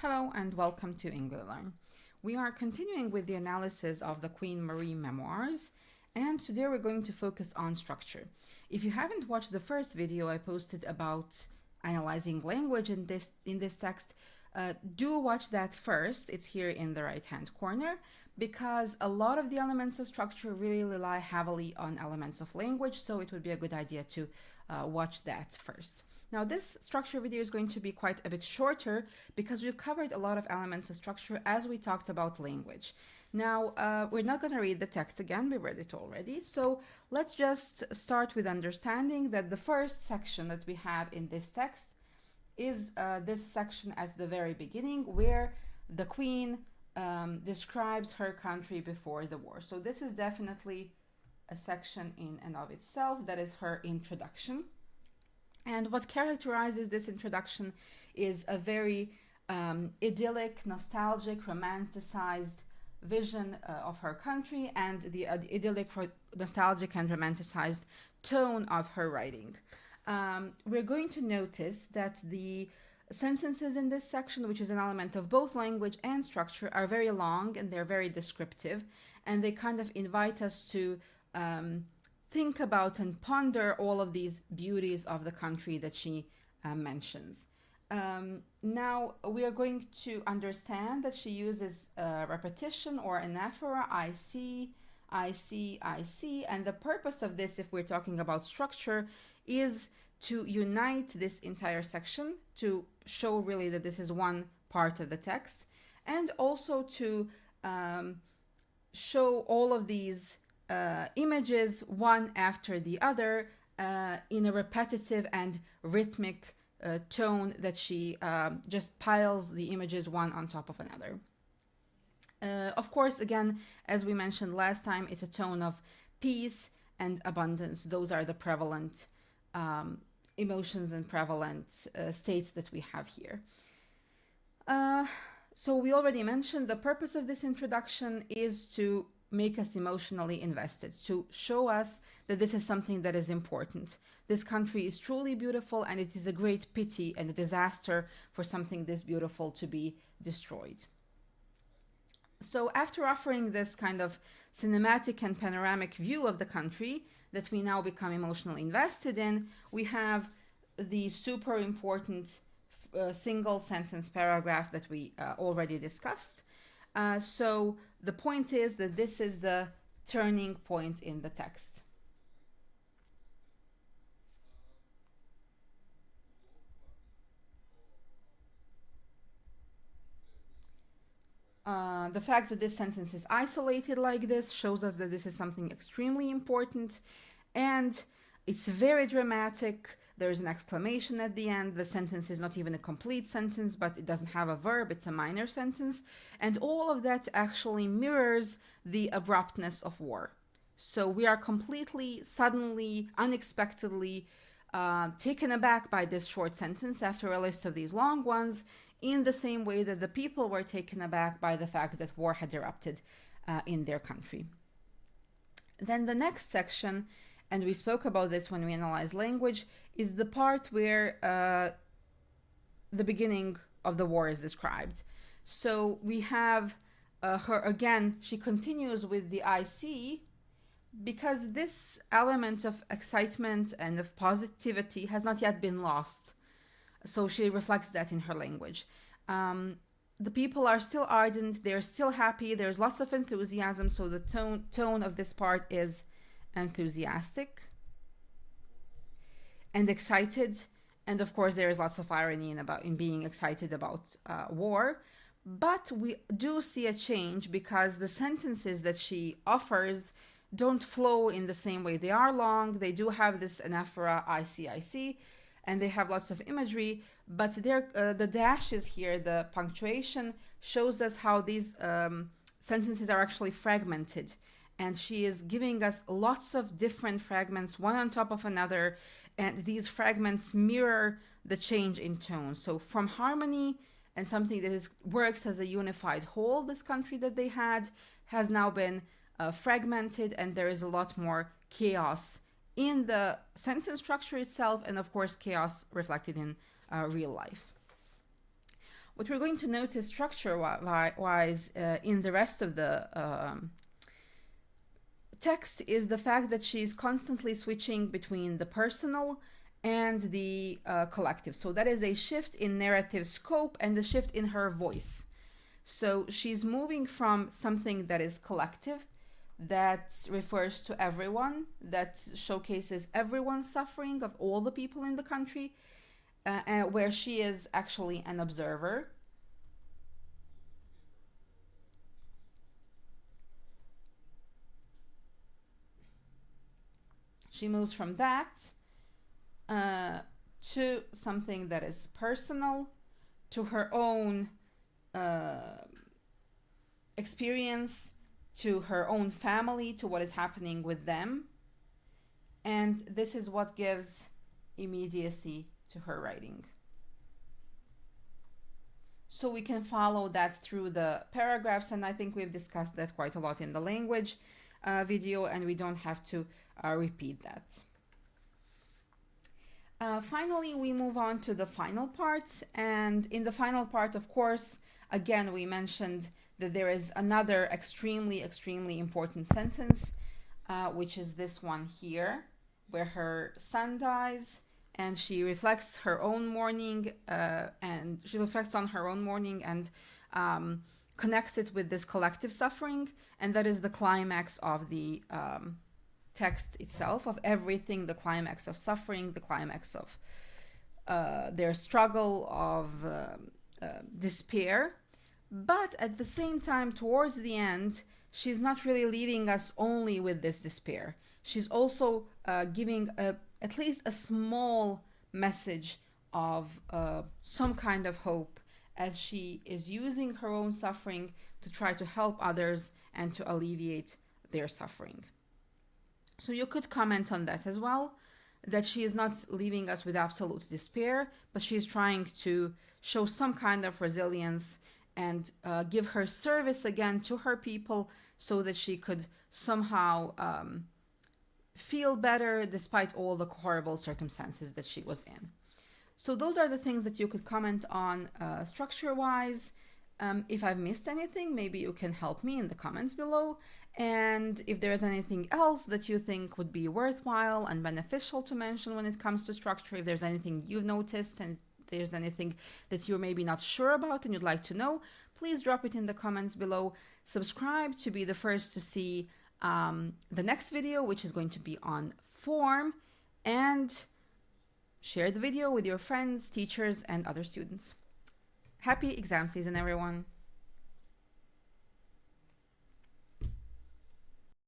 Hello and welcome to Idyllic. We are continuing with the analysis of the Queen Marie Memoirs, and today we're going to focus on structure. If you haven't watched the first video I posted about analyzing language in this text, do watch that first. It's here in the right-hand corner, because a lot of the elements of structure really rely heavily on elements of language, so it would be a good idea to watch that first. Now, this structure video is going to be quite a bit shorter because we've covered a lot of elements of structure as we talked about language. Now, we're not going to read the text again, we read it already, so let's just start with understanding that the first section that we have in this text is this section at the very beginning, where the Queen describes her country before the war. So this is definitely a section in and of itself. That is her introduction. And what characterizes this introduction is a very idyllic, nostalgic, romanticized vision of her country, and the idyllic, nostalgic, and romanticized tone of her writing. We're going to notice that the sentences in this section, which is an element of both language and structure, are very long and they're very descriptive, and they kind of invite us to think about and ponder all of these beauties of the country that she mentions. Now we are going to understand that she uses repetition or anaphora, I see, I see, I see, and the purpose of this, if we're talking about structure, is to unite this entire section, to show really that this is one part of the text, and also to show all of these images one after the other in a repetitive and rhythmic tone that she just piles the images one on top of another. Of course, again, as we mentioned last time, it's a tone of peace and abundance. Those are the prevalent emotions and prevalent states that we have here. So we already mentioned the purpose of this introduction is to make us emotionally invested, to show us that this is something that is important. This country is truly beautiful, and it is a great pity and a disaster for something this beautiful to be destroyed. So after offering this kind of cinematic and panoramic view of the country that we now become emotionally invested in, we have the super important single sentence paragraph that we already discussed. So the point is that this is the turning point in the text. The fact that this sentence is isolated like this shows us that this is something extremely important, and it's very dramatic. There's an exclamation at the end. The sentence is not even a complete sentence, but it doesn't have a verb. It's a minor sentence. And all of that actually mirrors the abruptness of war. So we are completely, suddenly, unexpectedly taken aback by this short sentence after a list of these long ones, in the same way that the people were taken aback by the fact that war had erupted in their country. Then the next section, and we spoke about this when we analyzed language, is the part where the beginning of the war is described. So we have her again, she continues with the I see, because this element of excitement and of positivity has not yet been lost. So she reflects that in her language. The people are still ardent, they're still happy, there's lots of enthusiasm, so the tone of this part is enthusiastic and excited, and of course there is lots of irony in being excited about war, but we do see a change because the sentences that she offers don't flow in the same way. They are long, they do have this anaphora, I see, and they have lots of imagery, but the dashes here, the punctuation, shows us how these sentences are actually fragmented. And she is giving us lots of different fragments, one on top of another, and these fragments mirror the change in tone. So from harmony and something that works as a unified whole, this country that they had has now been fragmented, and there is a lot more chaos in the sentence structure itself, and of course chaos reflected in real life. What we're going to notice structure-wise in the rest of the text is the fact that she's constantly switching between the personal and the collective. So that is a shift in narrative scope and a shift in her voice. So she's moving from something that is collective, that refers to everyone, that showcases everyone's suffering of all the people in the country, where she is actually an observer. She moves from that to something that is personal, to her own experience, to her own family, to what is happening with them. And this is what gives immediacy to her writing. So we can follow that through the paragraphs, and I think we've discussed that quite a lot in the language video, and we don't have to repeat that. Finally, we move on to the final part, and in the final part, of course, again, we mentioned that there is another extremely important sentence, which is this one here, where her son dies, and she reflects her own mourning, and she reflects on her own mourning and connects it with this collective suffering, and that is the climax of the text itself, of everything, the climax of suffering, the climax of their struggle, of despair. But at the same time, towards the end, she's not really leaving us only with this despair. She's also giving at least a small message of some kind of hope, as she is using her own suffering to try to help others and to alleviate their suffering. So you could comment on that as well, that she is not leaving us with absolute despair, but she is trying to show some kind of resilience and give her service again to her people, so that she could somehow feel better despite all the horrible circumstances that she was in. So those are the things that you could comment on structure-wise. If I've missed anything, maybe you can help me in the comments below. And if there is anything else that you think would be worthwhile and beneficial to mention when it comes to structure, if there's anything you've noticed and there's anything that you're maybe not sure about and you'd like to know, please drop it in the comments below. Subscribe to be the first to see the next video, which is going to be on form, and share the video with your friends, teachers, and other students. Happy exam season, everyone!